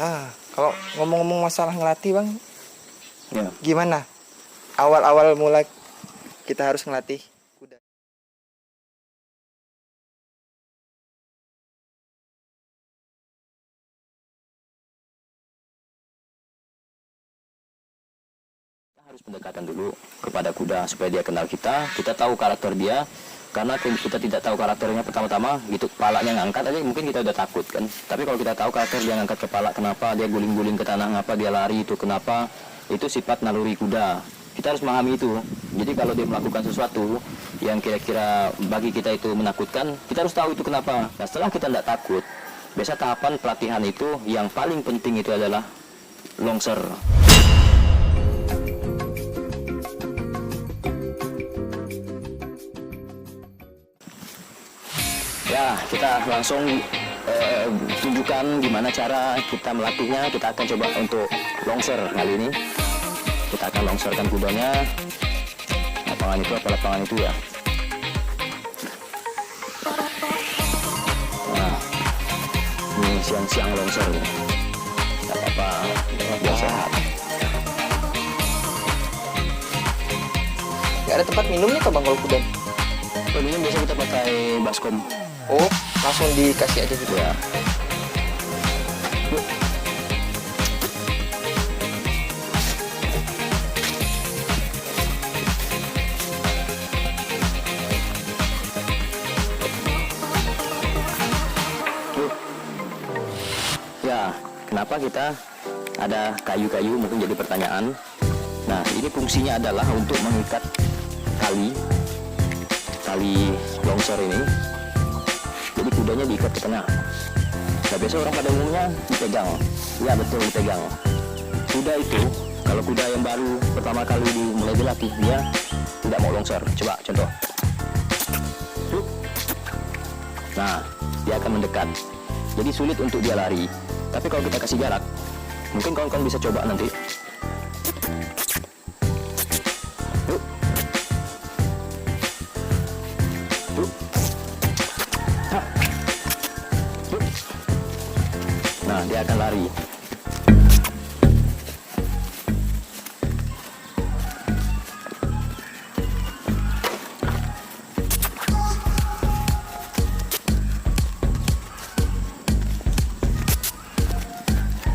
Kalau ngomong-ngomong masalah ngelatih bang, Ya. gimana? Awal-awal mulai kita harus ngelatih kuda. Harus pendekatan dulu kepada kuda supaya dia kenal kita tahu karakter dia. Karena kita tidak tahu karakternya pertama-tama gitu, kepalanya ngangkat aja mungkin kita udah takut kan. Tapi kalau kita tahu karakter dia ngangkat kepala, kenapa dia guling-guling ke tanah, ngapa dia lari itu, kenapa, itu sifat naluri kuda. Kita harus memahami itu. Jadi kalau dia melakukan sesuatu yang kira-kira bagi kita itu menakutkan, kita harus tahu itu kenapa. Nah setelah kita tidak takut, biasa tahapan pelatihan itu yang paling penting itu adalah longser. Ya, kita langsung tunjukkan gimana cara kita melatihnya. Kita akan coba untuk longser kali ini. Kita akan longserkan kudanya. Lapangan itu apa lapangan itu ya? Nah, ini siang-siang longser. Tidak apa-apa, biar sehat. Gak ada tempat minumnya kok bang kalau kuda? Kalau minum biasa kita pakai baskom. Oh, langsung dikasih aja gitu Ya. Ya, kenapa kita ada kayu-kayu mungkin jadi pertanyaan. Nah, ini fungsinya adalah untuk mengikat tali longsor ini. Jadi kudanya diikat ke tengah. Nah, biasa orang pada umumnya dipegang. Ya betul, dipegang. Kuda itu, kalau kuda yang baru pertama kali mulai dilatih, dia tidak mau longsor. Coba contoh. Nah, dia akan mendekat. Jadi sulit untuk dia lari. Tapi kalau kita kasih jarak, mungkin kawan-kawan bisa coba nanti. Nah, dia akan lari.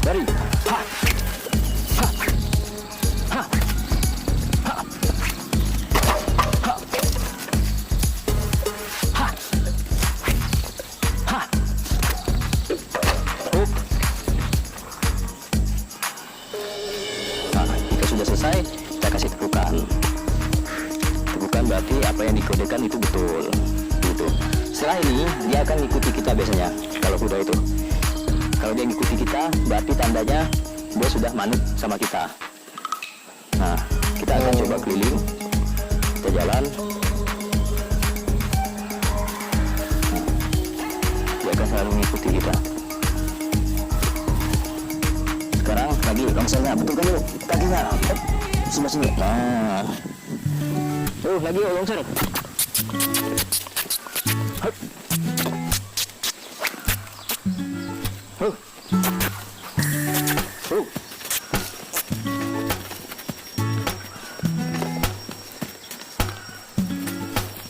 Lari. Ha. Ha. Ha. Ha. Ha. Ha. Ha. Up. Nah, jika sudah selesai, kita kasih tepukan. Tepukan berarti apa yang dikodekan itu betul. Gitu. Setelah ini, dia akan ikuti kita biasanya, kalau kuda itu. Kalau dia ngikuti kita, berarti tandanya dia sudah manut sama kita. Nah, kita akan coba keliling. Kita jalan. Dia akan selalu mengikuti kita. Sekarang lagi longsernya, betulkan dulu kakinya. Sebelah sini. Nah, lagi longser. Hup.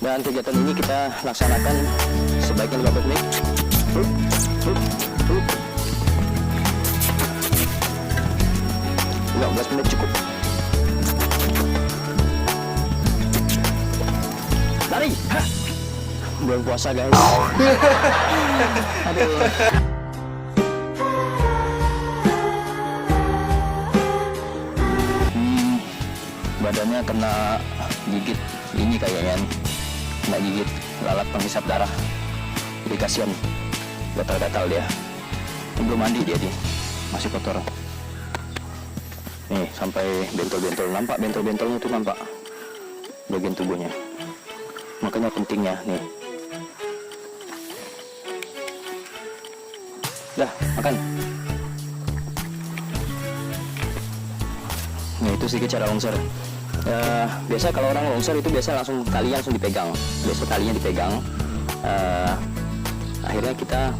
Dan kegiatan ini kita laksanakan sebaiknya 15 menit. 15 menit cukup. Lari. Bulan puasa guys. Aduh. Badannya kena gigit ini kayaknya, kena gigit lalat penghisap darah. Jadi kasihan, gatal-gatal dia. Belum mandi dia nih, masih kotor. Nih sampai bentol-bentol, nampak bentol-bentolnya itu, nampak bagian tubuhnya. Makanya pentingnya nih. Dah makan. Nah itu sedikit cara longser. Biasa kalau orang longser itu biasa talinya langsung dipegang. Biasa talinya dipegang. Akhirnya kita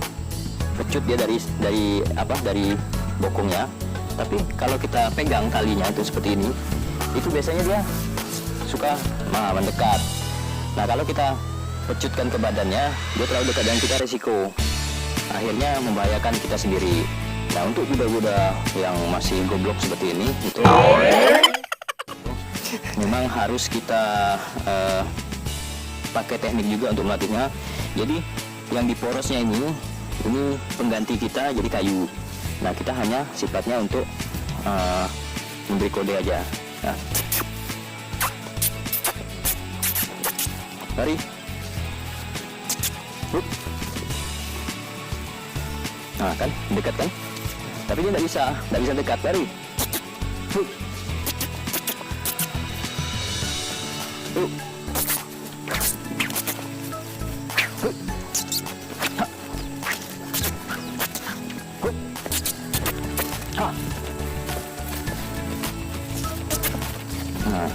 pecut dia dari bokongnya. Tapi kalau kita pegang talinya itu seperti ini, itu biasanya dia suka mendekat. Nah kalau kita pecutkan ke badannya, dia terlalu dekat dengan kita, resiko akhirnya membahayakan kita sendiri. Nah untuk kuda-kuda yang masih goblok seperti ini, itu memang harus kita pakai teknik juga untuk melatihnya. Jadi yang di porosnya ini pengganti kita jadi kayu. Nah kita hanya sifatnya untuk memberi kode aja. Nah, lari. Nah kan dekat kan, tapi dia nggak bisa dekat. Lari. Nah.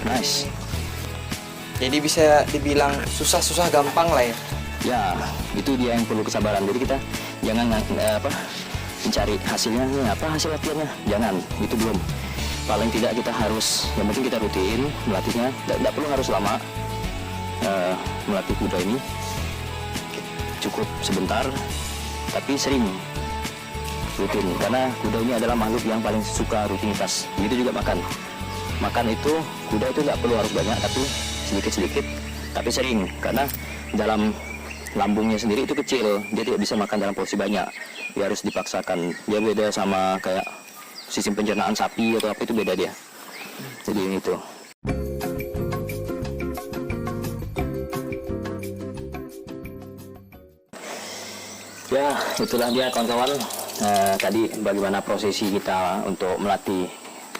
Nice. Jadi bisa dibilang susah-susah gampang lah ya. Ya, itu dia yang perlu kesabaran. Jadi kita jangan mencari hasilnya, apa hasil latihannya, jangan, itu belum. Paling tidak kita harus, yang penting kita rutin melatihnya. Tidak perlu harus lama melatih kuda ini, cukup sebentar, tapi sering rutin. Karena kuda ini adalah makhluk yang paling suka rutinitas. Begitu juga makan itu, kuda itu nggak perlu harus banyak, tapi sedikit-sedikit, tapi sering. Karena dalam lambungnya sendiri itu kecil, dia tidak bisa makan dalam porsi banyak, dia harus dipaksakan. Dia beda sama kayak sistem pencernaan sapi atau apa, itu beda dia. Jadi itu. Ya, itulah dia kawan-kawan. Tadi bagaimana prosesi kita untuk melatih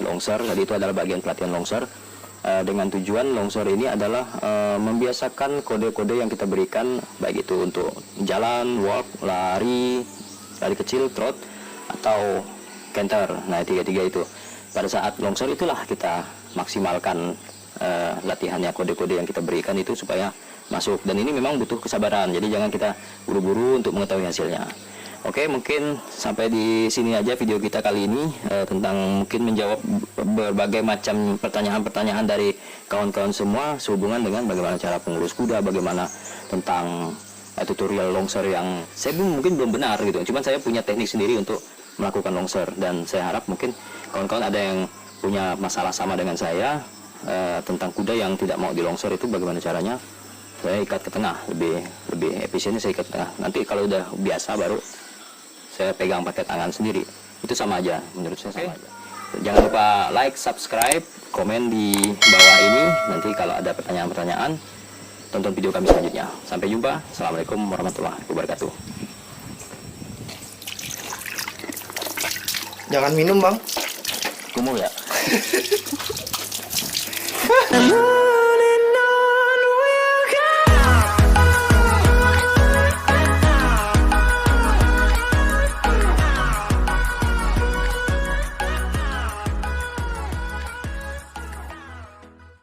longsor. Tadi itu adalah bagian pelatihan longsor. Dengan tujuan longsor ini adalah membiasakan kode-kode yang kita berikan, baik itu untuk jalan, walk, lari kecil, trot, atau canter. Nah, tiga-tiga itu. Pada saat longsor itulah kita maksimalkan latihannya, kode-kode yang kita berikan itu supaya masuk. Dan ini memang butuh kesabaran, jadi jangan kita buru-buru untuk mengetahui hasilnya. Oke, mungkin sampai di sini aja video kita kali ini, tentang mungkin menjawab berbagai macam pertanyaan-pertanyaan dari kawan-kawan semua sehubungan dengan bagaimana cara pengurus kuda, bagaimana tentang tutorial longsor yang saya mungkin belum benar gitu. Cuman saya punya teknik sendiri untuk melakukan longsor, dan saya harap mungkin kawan-kawan ada yang punya masalah sama dengan saya tentang kuda yang tidak mau dilongsor, itu bagaimana caranya. Saya ikat ke tengah, lebih efisiennya saya ikat ke tengah. Nanti kalau udah biasa baru saya pegang pakai tangan sendiri. Itu sama aja, menurut saya sama aja. Jangan lupa like, subscribe, komen di bawah ini. Nanti kalau ada pertanyaan-pertanyaan, tonton video kami selanjutnya. Sampai jumpa. Assalamualaikum warahmatullahi wabarakatuh. Jangan minum, Bang. Kumuh ya.